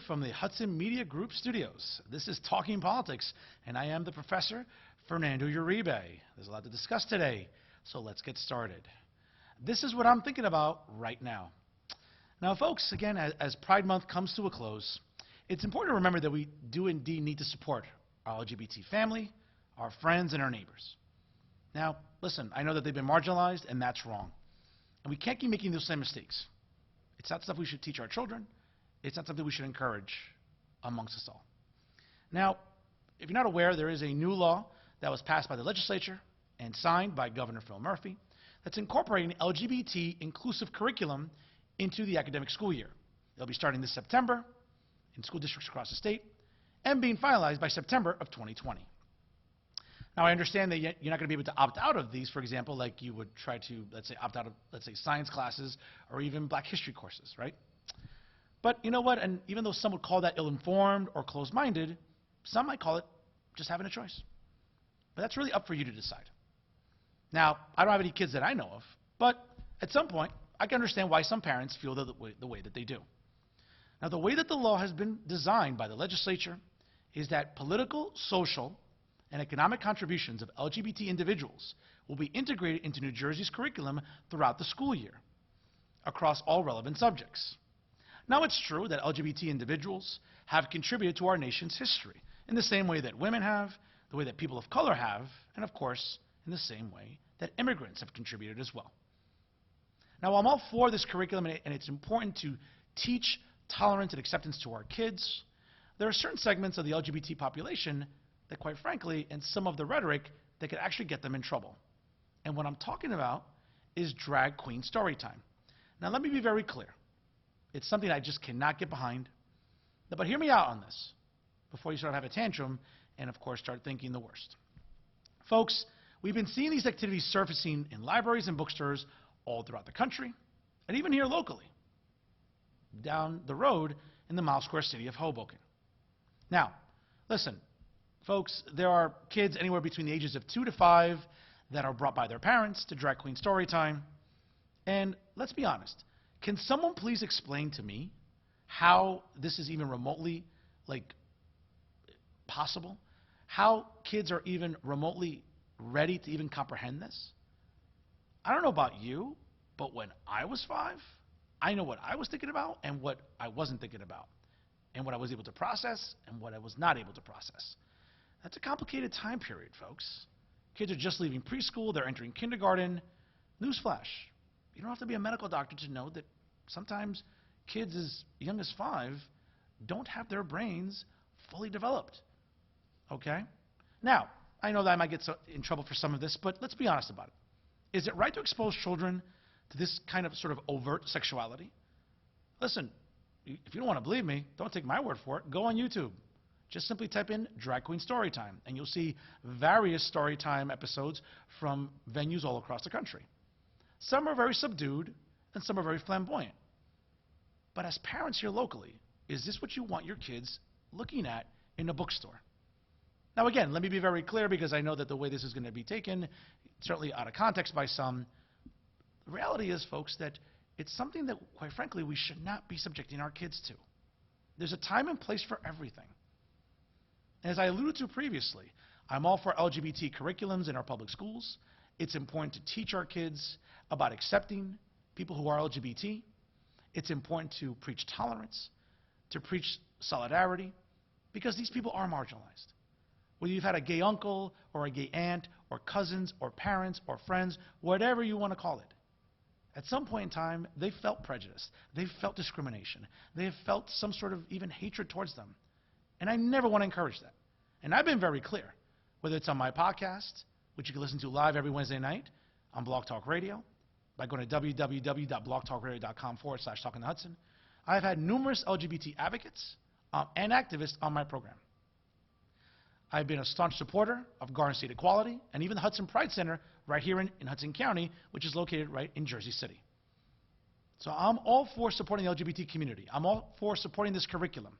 from the Hudson Media Group studios. This is Talking Politics, and I am the professor, Fernando Uribe. There's a lot to discuss today, so let's get started. This is what I'm thinking about right now. Now, folks, again, as Pride Month comes to a close, it's important to remember that we do indeed need to support our LGBT family, our friends, and our neighbors. Now, listen, I know that they've been marginalized, and that's wrong. And we can't keep making those same mistakes. It's not stuff we should teach our children. It's not something we should encourage amongst us all. Now, if you're not aware, there is a new law that was passed by the legislature and signed by Governor Phil Murphy that's incorporating LGBT inclusive curriculum into the academic school year. It'll be starting this September in school districts across the state and being finalized by September of 2020. Now, I understand that you're not going to be able to opt out of these, for example, like you would try to, let's say, opt out of, let's say, science classes or even Black history courses, right? But you know what? And even though some would call that ill-informed or closed-minded, some might call it just having a choice. But that's really up for you to decide. Now, I don't have any kids that I know of, but at some point, I can understand why some parents feel the way that they do. Now, the way that the law has been designed by the legislature is that political, social, and economic contributions of LGBT individuals will be integrated into New Jersey's curriculum throughout the school year across all relevant subjects. Now, it's true that LGBT individuals have contributed to our nation's history in the same way that women have, the way that people of color have, and of course, in the same way that immigrants have contributed as well. Now, I'm all for this curriculum, and it's important to teach tolerance and acceptance to our kids. There are certain segments of the LGBT population that, quite frankly, and some of the rhetoric that could actually get them in trouble. And what I'm talking about is drag queen story time. Now, let me be very clear. It's something I just cannot get behind. But hear me out on this before you start to have a tantrum and, of course, start thinking the worst. Folks, we've been seeing these activities surfacing in libraries and bookstores all throughout the country, and even here locally, down the road in the Mile Square city of Hoboken. Now, listen, folks, there are kids anywhere between the ages of 2 to 5 that are brought by their parents to drag queen story time. And let's be honest, can someone please explain to me how this is even remotely, possible? How kids are even remotely ready to even comprehend this? I don't know about you, but when I was 5, I know what I was thinking about and what I wasn't thinking about, and what I was able to process and what I was not able to process. That's a complicated time period, folks. Kids are just leaving preschool, they're entering kindergarten. Newsflash, you don't have to be a medical doctor to know that sometimes kids as young as 5 don't have their brains fully developed, okay? Now, I know that I might get in trouble for some of this, but let's be honest about it. Is it right to expose children to this kind of sort of overt sexuality? Listen, if you don't want to believe me, don't take my word for it. Go on YouTube. Just simply type in Drag Queen Storytime, and you'll see various Storytime episodes from venues all across the country. Some are very subdued, and some are very flamboyant. But as parents here locally, is this what you want your kids looking at in a bookstore? Now, again, let me be very clear, because I know that the way this is going to be taken, certainly out of context by some, the reality is, folks, that it's something that, quite frankly, we should not be subjecting our kids to. There's a time and place for everything. And as I alluded to previously, I'm all for LGBT curriculums in our public schools. It's important to teach our kids about accepting people who are LGBT. It's important to preach tolerance, to preach solidarity, because these people are marginalized. Whether you've had a gay uncle or a gay aunt or cousins or parents or friends, whatever you want to call it, at some point in time, they felt prejudice. They felt discrimination. They have felt some sort of even hatred towards them. And I never want to encourage that. And I've been very clear, whether it's on my podcast, which you can listen to live every Wednesday night on Blog Talk Radio, by going to www.blogtalkradio.com/TalkingToHudson. I've had numerous LGBT advocates and activists on my program. I've been a staunch supporter of Garden State Equality and even the Hudson Pride Center right here in Hudson County, which is located right in Jersey City. So I'm all for supporting the LGBT community. I'm all for supporting this curriculum.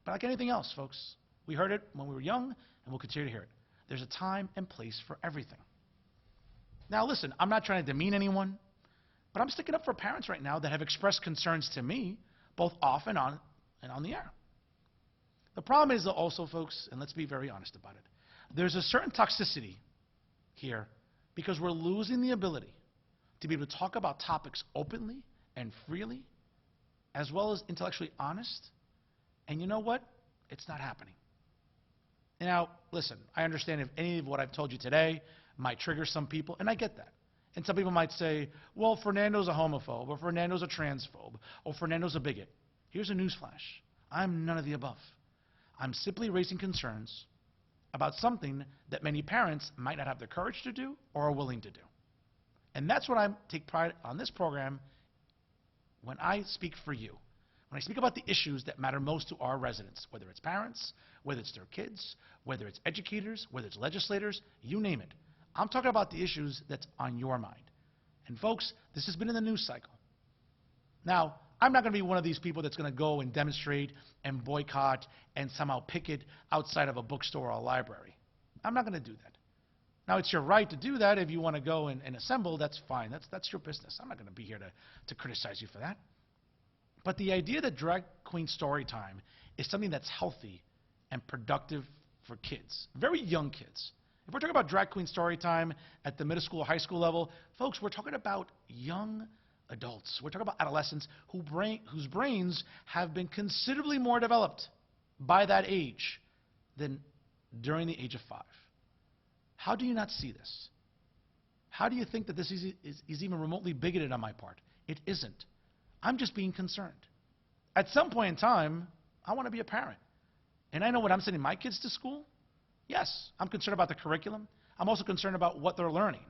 But like anything else, folks, we heard it when we were young, and we'll continue to hear it. There's a time and place for everything. Now, listen, I'm not trying to demean anyone, but I'm sticking up for parents right now that have expressed concerns to me, both off and on and on the air. The problem is also, folks, and let's be very honest about it, there's a certain toxicity here because we're losing the ability to be able to talk about topics openly and freely, as well as intellectually honest. And you know what? It's not happening. Now, listen, I understand if any of what I've told you today might trigger some people, and I get that. And some people might say, well, Fernando's a homophobe, or Fernando's a transphobe, or Fernando's a bigot. Here's a newsflash. I'm none of the above. I'm simply raising concerns about something that many parents might not have the courage to do or are willing to do. And that's what I take pride on this program when I speak for you. When I speak about the issues that matter most to our residents, whether it's parents, whether it's their kids, whether it's educators, whether it's legislators, you name it. I'm talking about the issues that's on your mind. And folks, this has been in the news cycle. Now, I'm not going to be one of these people that's going to go and demonstrate and boycott and somehow picket outside of a bookstore or a library. I'm not going to do that. Now, it's your right to do that. If you want to go and assemble, that's fine. That's your business. I'm not going to be here to criticize you for that. But the idea that drag queen story time is something that's healthy and productive for kids, very young kids. If we're talking about drag queen story time at the middle school or high school level, folks, we're talking about young adults. We're talking about adolescents whose brains have been considerably more developed by that age than during the age of 5. How do you not see this? How do you think that this is even remotely bigoted on my part? It isn't. I'm just being concerned. At some point in time, I want to be a parent. And I know when I'm sending my kids to school, yes, I'm concerned about the curriculum. I'm also concerned about what they're learning.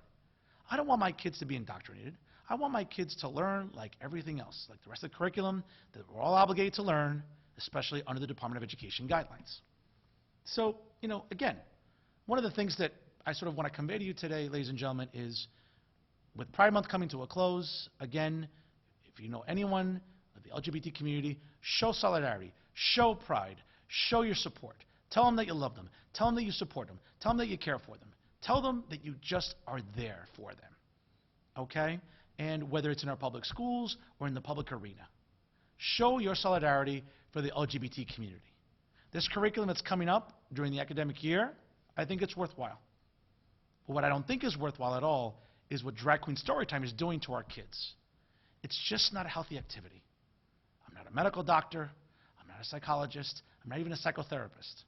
I don't want my kids to be indoctrinated. I want my kids to learn like everything else, like the rest of the curriculum that we're all obligated to learn, especially under the Department of Education guidelines. So, again, one of the things that I sort of want to convey to you today, ladies and gentlemen, is with Pride Month coming to a close, again, if you know anyone of the LGBT community, show solidarity, show pride, show your support. Tell them that you love them. Tell them that you support them. Tell them that you care for them. Tell them that you just are there for them. Okay? And whether it's in our public schools or in the public arena, show your solidarity for the LGBT community. This curriculum that's coming up during the academic year, I think it's worthwhile. But what I don't think is worthwhile at all is what Drag Queen Storytime is doing to our kids. It's just not a healthy activity. I'm not a medical doctor. I'm not a psychologist. I'm not even a psychotherapist.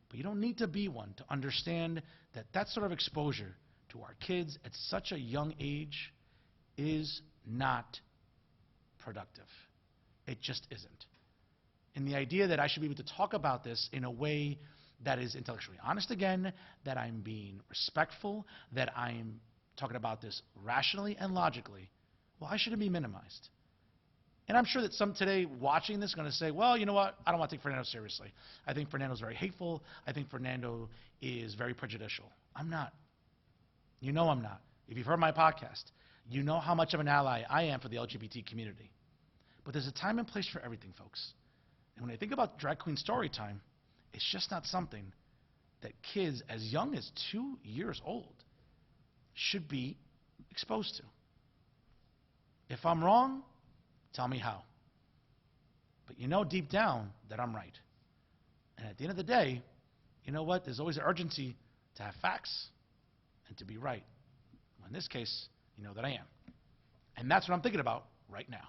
But you don't need to be one to understand that that sort of exposure to our kids at such a young age is not productive. It just isn't. And the idea that I should be able to talk about this in a way that is intellectually honest again, that I'm being respectful, that I'm talking about this rationally and logically, well, I shouldn't be minimized. And I'm sure that some today watching this are going to say, well, you know what? I don't want to take Fernando seriously. I think Fernando's very hateful. I think Fernando is very prejudicial. I'm not. You know I'm not. If you've heard my podcast, you know how much of an ally I am for the LGBT community. But there's a time and place for everything, folks. And when I think about Drag Queen Storytime, it's just not something that kids as young as 2 years old should be exposed to. If I'm wrong, tell me how. But you know deep down that I'm right. And at the end of the day, you know what? There's always an urgency to have facts and to be right. Well, in this case, you know that I am. And that's what I'm thinking about right now.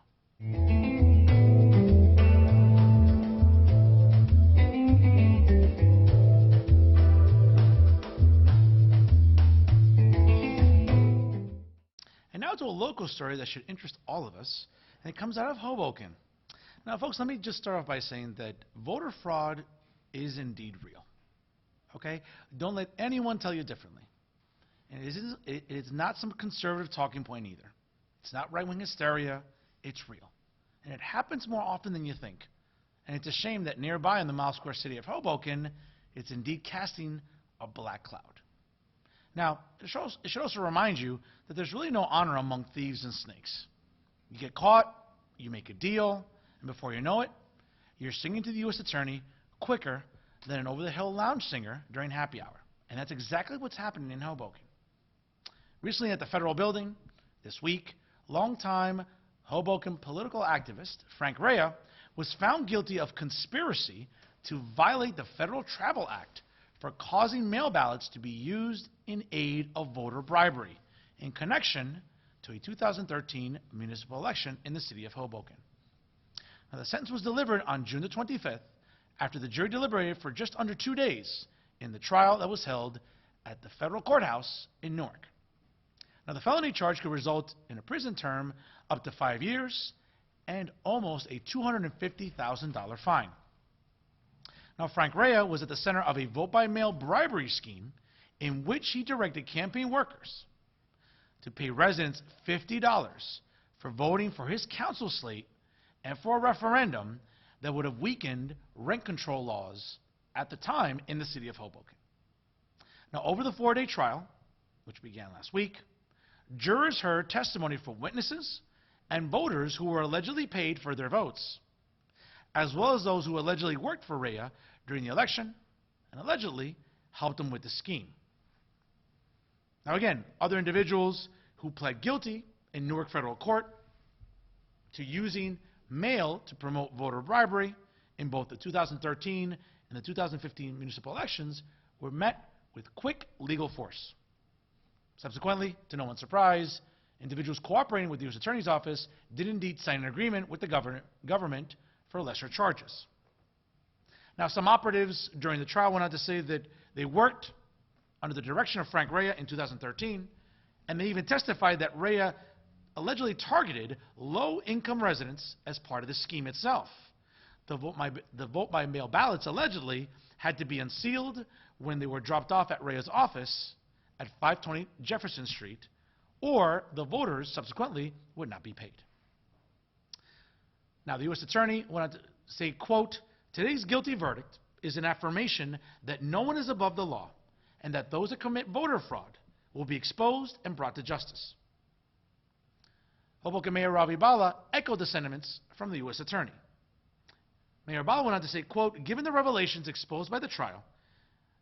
And now to a local story that should interest all of us, and it comes out of Hoboken. Now, folks, let me just start off by saying that voter fraud is indeed real. Okay? Don't let anyone tell you differently. And it is not some conservative talking point either. It's not right-wing hysteria. It's real. And it happens more often than you think. And it's a shame that nearby in the mile square city of Hoboken, it's indeed casting a black cloud. Now, it should also remind you that there's really no honor among thieves and snakes. You get caught, you make a deal, and before you know it, you're singing to the U.S. Attorney quicker than an over-the-hill lounge singer during happy hour. And that's exactly what's happening in Hoboken. Recently at the federal building, this week, longtime Hoboken political activist Frank Rea was found guilty of conspiracy to violate the Federal Travel Act for causing mail ballots to be used in aid of voter bribery in connection to a 2013 municipal election in the city of Hoboken. Now, the sentence was delivered on June the 25th after the jury deliberated for just under 2 days in the trial that was held at the federal courthouse in Newark. Now, the felony charge could result in a prison term up to 5 years and almost a $250,000 fine. Now, Frank Rea was at the center of a vote-by-mail bribery scheme in which he directed campaign workers to pay residents $50 for voting for his council slate and for a referendum that would have weakened rent control laws at the time in the city of Hoboken. Now, over the 4-day trial, which began last week, jurors heard testimony from witnesses and voters who were allegedly paid for their votes, as well as those who allegedly worked for Rea during the election and allegedly helped him with the scheme. Now again, other individuals who pled guilty in Newark Federal Court to using mail to promote voter bribery in both the 2013 and the 2015 municipal elections were met with quick legal force. Subsequently, to no one's surprise, individuals cooperating with the U.S. Attorney's Office did indeed sign an agreement with the government for lesser charges. Now, some operatives during the trial went on to say that they worked under the direction of Frank Rea in 2013, and they even testified that Rea allegedly targeted low-income residents as part of the scheme itself. The vote-by-mail ballots allegedly had to be unsealed when they were dropped off at Rea's office at 520 Jefferson Street, or the voters subsequently would not be paid. Now, the U.S. Attorney went on to say, quote, "Today's guilty verdict is an affirmation that no one is above the law and that those that commit voter fraud will be exposed and brought to justice." Hoboken Mayor Ravi Bala echoed the sentiments from the U.S. Attorney. Mayor Bala went on to say, quote, "Given the revelations exposed by the trial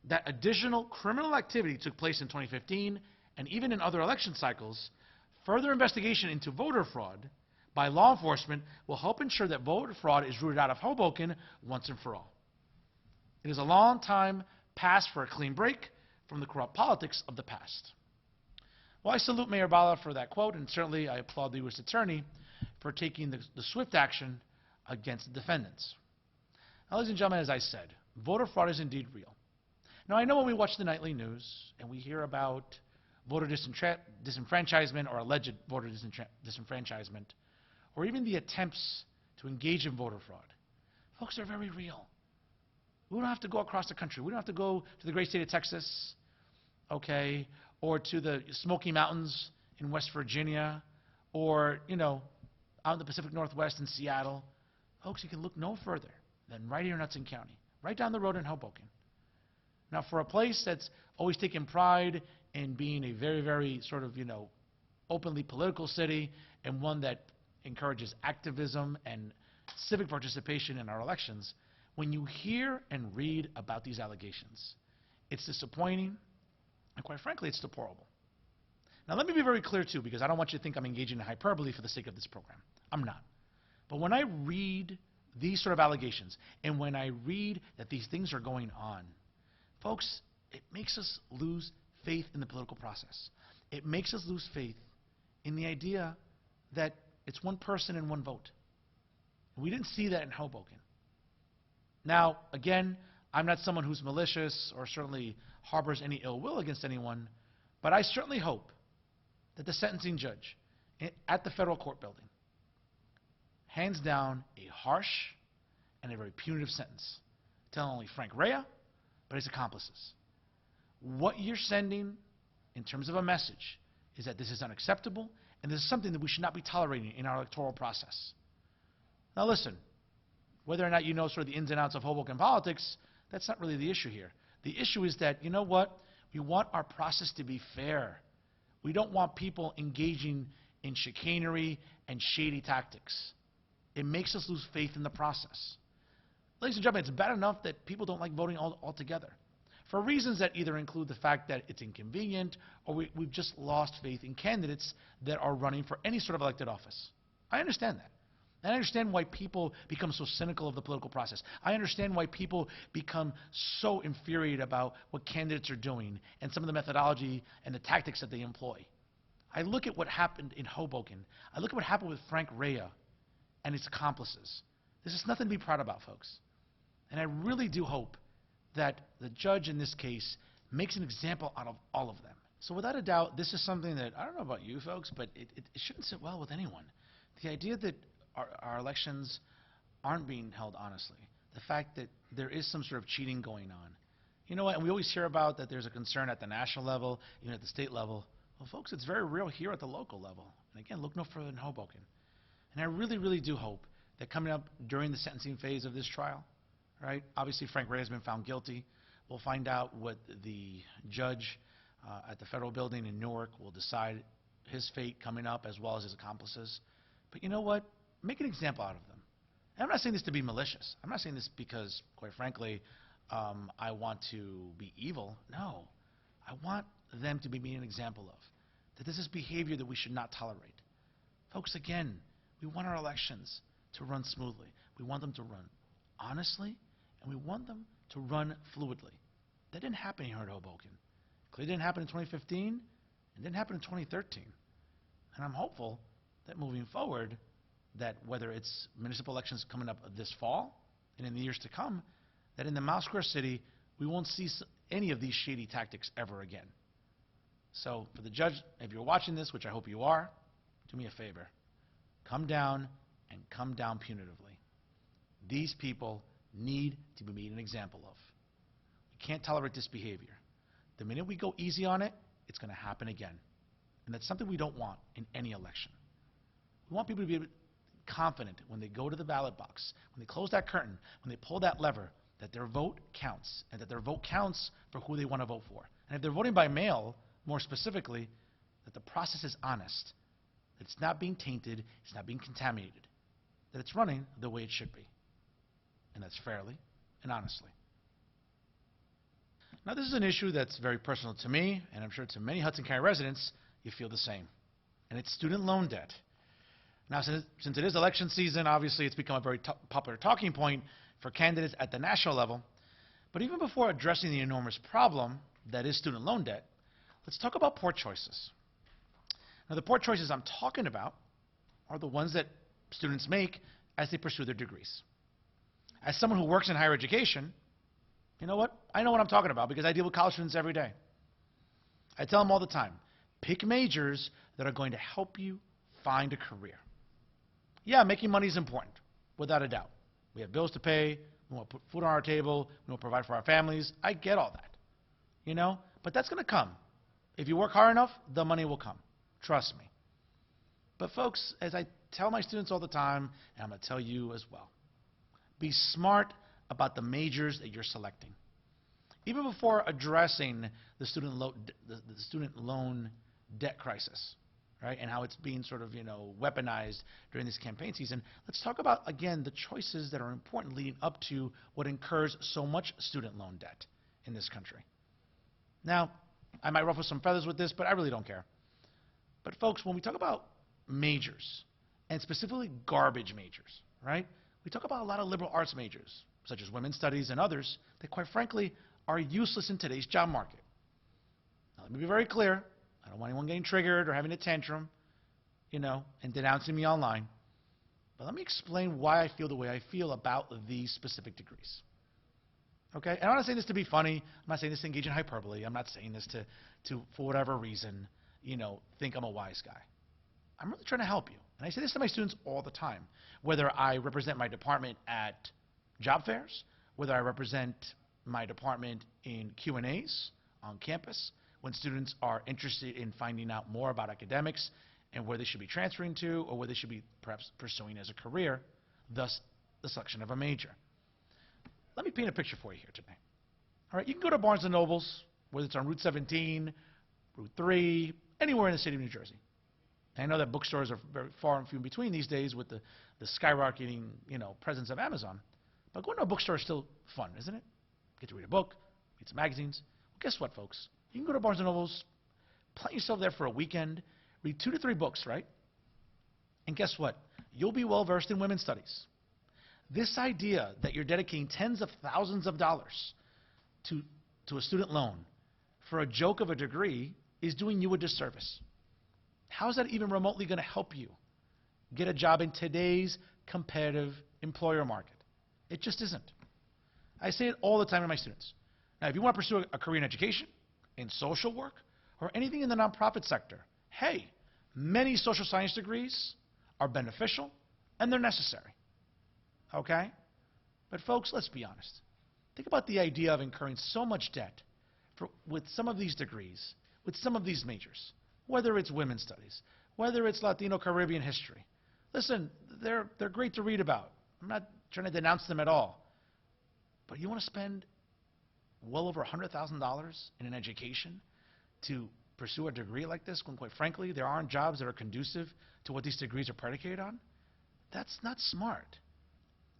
that additional criminal activity took place in 2015 and even in other election cycles, further investigation into voter fraud by law enforcement will help ensure that voter fraud is rooted out of Hoboken once and for all. It is a long time past for a clean break from the corrupt politics of the past." Well, I salute Mayor Bala for that quote, and certainly I applaud the U.S. Attorney for taking the swift action against the defendants. Now, ladies and gentlemen, as I said, voter fraud is indeed real. Now, I know when we watch the nightly news and we hear about voter disenfranchisement or alleged voter disenfranchisement, or even the attempts to engage in voter fraud, folks, they're very real. We don't have to go across the country. We don't have to go to the great state of Texas, okay, or to the Smoky Mountains in West Virginia, or, out in the Pacific Northwest in Seattle. Folks, you can look no further than right here in Hudson County, right down the road in Hoboken. Now, for a place that's always taken pride in being a very, very sort of, openly political city, and one that encourages activism and civic participation in our elections, when you hear and read about these allegations, it's disappointing, and quite frankly, it's deplorable. Now, let me be very clear, too, because I don't want you to think I'm engaging in hyperbole for the sake of this program. I'm not. But when I read these sort of allegations, and when I read that these things are going on, folks, it makes us lose faith in the political process. It makes us lose faith in the idea that it's one person and one vote. We didn't see that in Hoboken. Now, again, I'm not someone who's malicious or certainly harbors any ill will against anyone, but I certainly hope that the sentencing judge at the federal court building hands down a harsh and a very punitive sentence to not only Frank Rea, but his accomplices. What you're sending in terms of a message is that this is unacceptable, and this is something that we should not be tolerating in our electoral process. Now listen, whether or not you know sort of the ins and outs of Hoboken politics, that's not really the issue here. The issue is that, you know what? We want our process to be fair. We don't want people engaging in chicanery and shady tactics. It makes us lose faith in the process. Ladies and gentlemen, it's bad enough that people don't like voting altogether, for reasons that either include the fact that it's inconvenient or we've just lost faith in candidates that are running for any sort of elected office. I understand that. And I understand why people become so cynical of the political process. I understand why people become so infuriated about what candidates are doing and some of the methodology and the tactics that they employ. I look at what happened in Hoboken. I look at what happened with Frank Rea and his accomplices. This is nothing to be proud about, folks. And I really do hope that the judge in this case makes an example out of all of them. So without a doubt, this is something that, I don't know about you folks, but it shouldn't sit well with anyone. The idea that our elections aren't being held honestly, the fact that there is some sort of cheating going on. You know what, and we always hear about that there's a concern at the national level, even at the state level. Well, folks, it's very real here at the local level. And again, look no further than Hoboken. And I really, really do hope that coming up during the sentencing phase of this trial, right, obviously Frank Rea has been found guilty. We'll find out what the judge at the federal building in Newark will decide his fate coming up, as well as his accomplices. But you know what? Make an example out of them. And I'm not saying this to be malicious. I'm not saying this because, quite frankly, I want to be evil. No. I want them to be made an example of. That this is behavior that we should not tolerate. Folks, again, we want our elections to run smoothly. We want them to run honestly, and we want them to run fluidly. That didn't happen here at Hoboken. Clearly didn't happen in 2015, and didn't happen in 2013. And I'm hopeful that moving forward, that whether it's municipal elections coming up this fall and in the years to come, that in the Mouse Square City, we won't see any of these shady tactics ever again. So for the judge, if you're watching this, which I hope you are, do me a favor. Come down and come down punitively. These people need to be made an example of. We can't tolerate this behavior. The minute we go easy on it, it's going to happen again. And that's something we don't want in any election. We want people to be confident when they go to the ballot box, when they close that curtain, when they pull that lever, that their vote counts, and that their vote counts for who they want to vote for. And if they're voting by mail, more specifically, that the process is honest, that it's not being tainted, it's not being contaminated, that it's running the way it should be. And that's fairly and honestly. Now, this is an issue that's very personal to me, and I'm sure to many Hudson County residents, you feel the same. And it's student loan debt. Now, since it is election season, obviously it's become a very popular talking point for candidates at the national level. But even before addressing the enormous problem that is student loan debt, let's talk about poor choices. Now, the poor choices I'm talking about are the ones that students make as they pursue their degrees. As someone who works in higher education, you know what? I know what I'm talking about because I deal with college students every day. I tell them all the time, pick majors that are going to help you find a career. Yeah, making money is important, without a doubt. We have bills to pay, we want to put food on our table, we want to provide for our families. I get all that, you know? But that's going to come. If you work hard enough, the money will come. Trust me. But folks, as I tell my students all the time, and I'm going to tell you as well, be smart about the majors that you're selecting. Even before addressing the student loan debt crisis, right, and how it's being sort of, weaponized during this campaign season, let's talk about, again, the choices that are important leading up to what incurs so much student loan debt in this country. Now, I might ruffle some feathers with this, but I really don't care. But folks, when we talk about majors, and specifically garbage majors, right, we talk about a lot of liberal arts majors, such as women's studies and others, that quite frankly are useless in today's job market. Now, let me be very clear. I don't want anyone getting triggered or having a tantrum, and denouncing me online. But let me explain why I feel the way I feel about these specific degrees. Okay? And I'm not saying this to be funny. I'm not saying this to engage in hyperbole. I'm not saying this to for whatever reason, think I'm a wise guy. I'm really trying to help you. And I say this to my students all the time, whether I represent my department at job fairs, whether I represent my department in Q&As on campus, when students are interested in finding out more about academics and where they should be transferring to or where they should be perhaps pursuing as a career, thus the selection of a major. Let me paint a picture for you here today. All right, you can go to Barnes & Noble's, whether it's on Route 17, Route 3, anywhere in the city of New Jersey. And I know that bookstores are very far and few in between these days with the skyrocketing, presence of Amazon. But going to a bookstore is still fun, isn't it? Get to read a book, read some magazines. Well, guess what, folks? You can go to Barnes & Noble's, plant yourself there for a weekend, read 2 to 3 books, right? And guess what? you'll be well versed in women's studies. This idea that you're dedicating tens of thousands of dollars to a student loan for a joke of a degree is doing you a disservice. How is that even remotely going to help you get a job in today's competitive employer market? It just isn't. I say it all the time to my students. Now, if you want to pursue a career in education, in social work, or anything in the nonprofit sector, hey, many social science degrees are beneficial and they're necessary. Okay? But folks, let's be honest. Think about the idea of incurring so much debt with some of these degrees, with some of these majors, whether it's women's studies, whether it's Latino Caribbean history. Listen, they're great to read about. I'm not trying to denounce them at all. But you want to spend well over $100,000 in an education to pursue a degree like this when, quite frankly, there aren't jobs that are conducive to what these degrees are predicated on? That's not smart.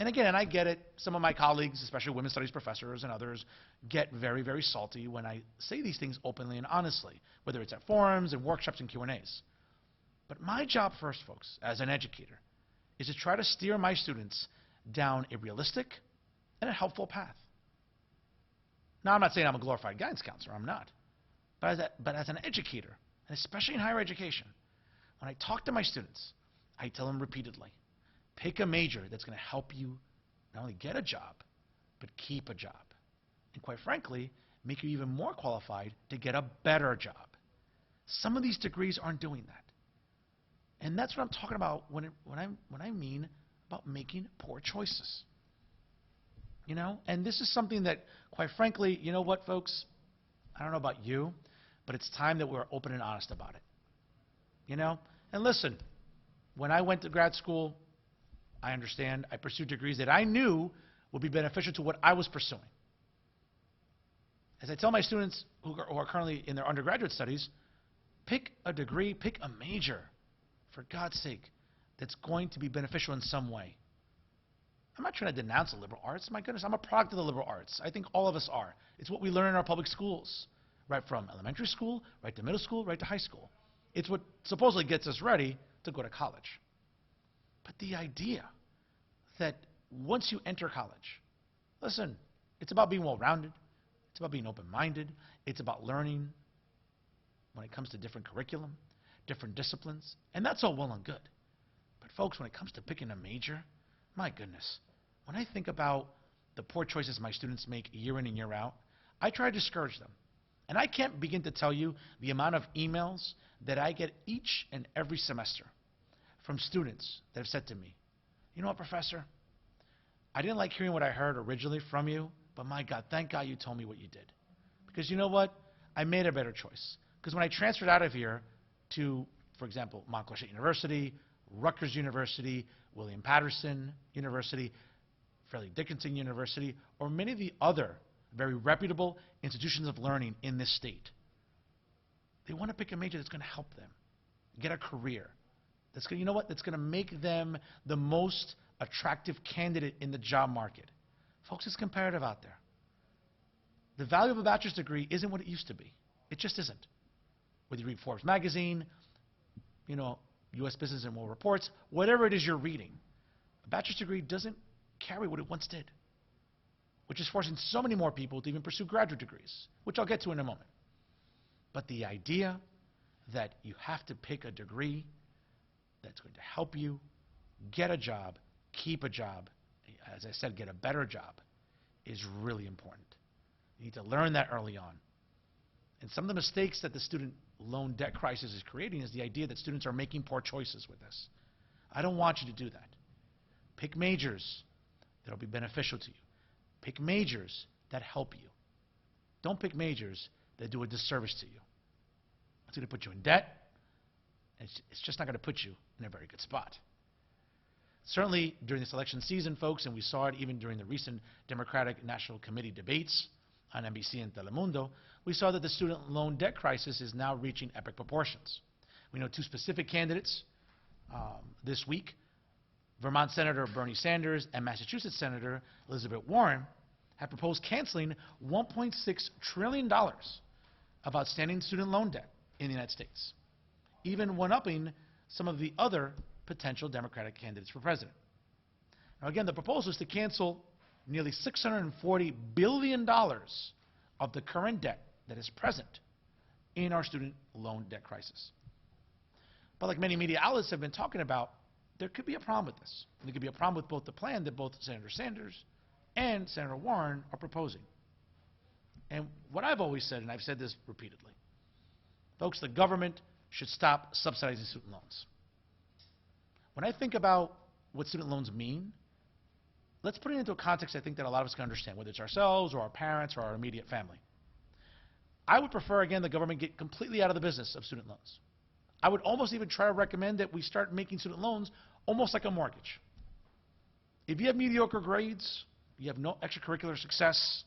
And again, I get it. Some of my colleagues, especially women's studies professors and others, get very, very salty when I say these things openly and honestly, whether it's at forums and workshops and Q&As. But my job first, folks, as an educator, is to try to steer my students down a realistic and a helpful path. Now, I'm not saying I'm a glorified guidance counselor. I'm not. But as an educator, and especially in higher education, when I talk to my students, I tell them repeatedly, pick a major that's going to help you not only get a job, but keep a job. And quite frankly, make you even more qualified to get a better job. Some of these degrees aren't doing that. And that's what I'm talking about when I mean about making poor choices. You know, and this is something that, quite frankly, you know what, folks? I don't know about you, but it's time that we're open and honest about it. You know? And listen, when I went to grad school, I understand, I pursued degrees that I knew would be beneficial to what I was pursuing. As I tell my students who are currently in their undergraduate studies, pick a degree, pick a major, for God's sake, that's going to be beneficial in some way. I'm not trying to denounce the liberal arts. My goodness, I'm a product of the liberal arts. I think all of us are. It's what we learn in our public schools, right from elementary school, right to middle school, right to high school. It's what supposedly gets us ready to go to college. But the idea that once you enter college, listen, it's about being well-rounded. It's about being open-minded. It's about learning when it comes to different curriculum, different disciplines, and that's all well and good. But folks, when it comes to picking a major, my goodness, when I think about the poor choices my students make year in and year out, I try to discourage them. And I can't begin to tell you the amount of emails that I get each and every semester from students that have said to me, you know what, Professor, I didn't like hearing what I heard originally from you, but my God, thank God you told me what you did. Because you know what? I made a better choice. Because when I transferred out of here to, for example, Montclair State University, Rutgers University, William Patterson University, Fairleigh Dickinson University, or many of the other very reputable institutions of learning in this state, they want to pick a major that's going to help them get a career. That's going, you know what? That's going to make them the most attractive candidate in the job market. Folks, it's comparative out there. The value of a bachelor's degree isn't what it used to be. It just isn't. Whether you read Forbes magazine, you know, U.S. Business and World Reports, whatever it is you're reading, a bachelor's degree doesn't carry what it once did, which is forcing so many more people to even pursue graduate degrees, which I'll get to in a moment. But the idea that you have to pick a degree that's going to help you get a job, keep a job, as I said, get a better job, is really important. You need to learn that early on. And some of the mistakes that the student loan debt crisis is creating is the idea that students are making poor choices with this. I don't want you to do that. Pick majors that will be beneficial to you. Pick majors that help you. Don't pick majors that do a disservice to you. It's going to put you in debt, and it's just not going to put you in a very good spot. Certainly during this election season, folks, and we saw it even during the recent Democratic National Committee debates on NBC and Telemundo, we saw that the student loan debt crisis is now reaching epic proportions. We know two specific candidates this week, Vermont Senator Bernie Sanders and Massachusetts Senator Elizabeth Warren, have proposed canceling $1.6 trillion of outstanding student loan debt in the United States, even one-upping some of the other potential Democratic candidates for president. Now, again, the proposal is to cancel nearly $640 billion of the current debt that is present in our student loan debt crisis. But like many media outlets have been talking about, there could be a problem with this. There could be a problem with both the plan that both Senator Sanders and Senator Warren are proposing. And what I've always said, and I've said this repeatedly, folks, the government should stop subsidizing student loans. When I think about what student loans mean, let's put it into a context I think that a lot of us can understand, whether it's ourselves or our parents or our immediate family. I would prefer, again, the government get completely out of the business of student loans. I would almost even try to recommend that we start making student loans almost like a mortgage. If you have mediocre grades, you have no extracurricular success,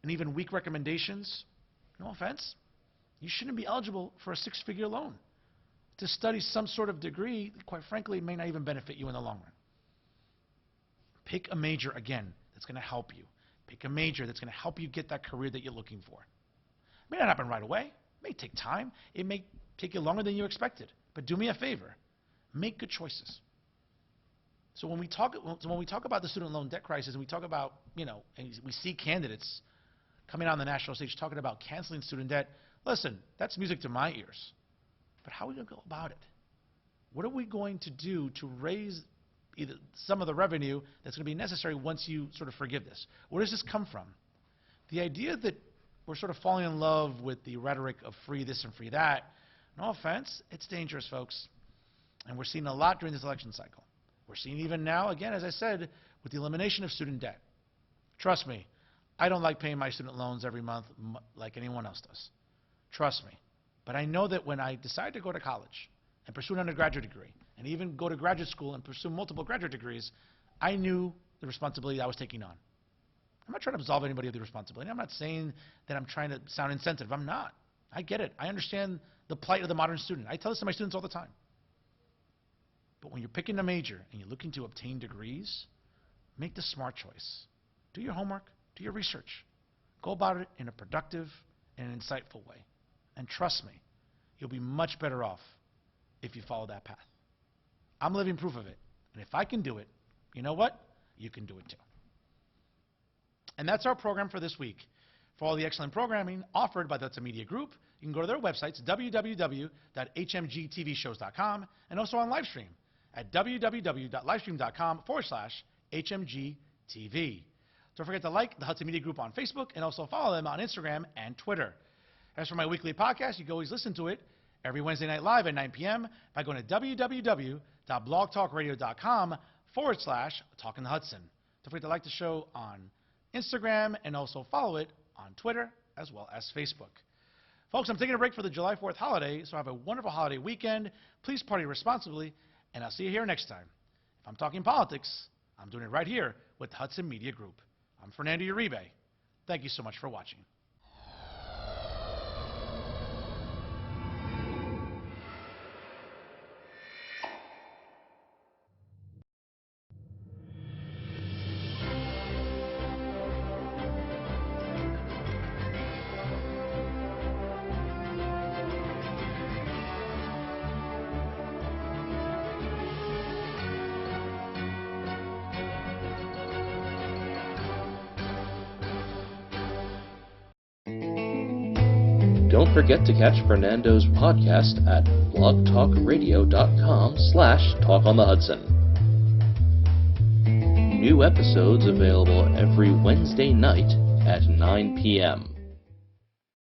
and even weak recommendations, no offense, you shouldn't be eligible for a six-figure loan to study some sort of degree that, quite frankly, may not even benefit you in the long run. Pick a major, again, that's going to help you. Pick a major that's going to help you get that career that you're looking for. It may not happen right away. It may take time. It may take you longer than you expected. But do me a favor. Make good choices. So when we talk about the student loan debt crisis, and we talk about, and we see candidates coming on the national stage talking about canceling student debt, listen, that's music to my ears. But how are we going to go about it? What are we going to do to raise either some of the revenue that's going to be necessary once you sort of forgive this? Where does this come from? The idea that we're sort of falling in love with the rhetoric of free this and free that, no offense, it's dangerous, folks. And we're seeing a lot during this election cycle. We're seeing even now, again, as I said, with the elimination of student debt. Trust me, I don't like paying my student loans every month like anyone else does. Trust me. But I know that when I decide to go to college and pursue an undergraduate degree, and even go to graduate school and pursue multiple graduate degrees, I knew the responsibility I was taking on. I'm not trying to absolve anybody of the responsibility. I'm not saying that I'm trying to sound insensitive. I'm not. I get it. I understand the plight of the modern student. I tell this to my students all the time. But when you're picking a major and you're looking to obtain degrees, make the smart choice. Do your homework. Do your research. Go about it in a productive and an insightful way. And trust me, you'll be much better off if you follow that path. I'm living proof of it. And if I can do it, you know what? You can do it too. And that's our program for this week. For all the excellent programming offered by the Hudson Media Group, you can go to their websites, www.hmgtvshows.com, and also on livestream at www.livestream.com/HMGTV. Don't forget to like the Hudson Media Group on Facebook and also follow them on Instagram and Twitter. As for my weekly podcast, you can always listen to it every Wednesday night live at 9 p.m. by going to www.blogtalkradio.com/TalkinTheHudson. Don't forget to like the show on Instagram and also follow it on Twitter as well as Facebook. Folks, I'm taking a break for the July 4th holiday, so have a wonderful holiday weekend. Please party responsibly, and I'll see you here next time. If I'm talking politics, I'm doing it right here with the Hudson Media Group. I'm Fernando Uribe. Thank you so much for watching. Don't forget to catch Fernando's podcast at blogtalkradio.com/TalkOnTheHudson. New episodes available every Wednesday night at 9 p.m.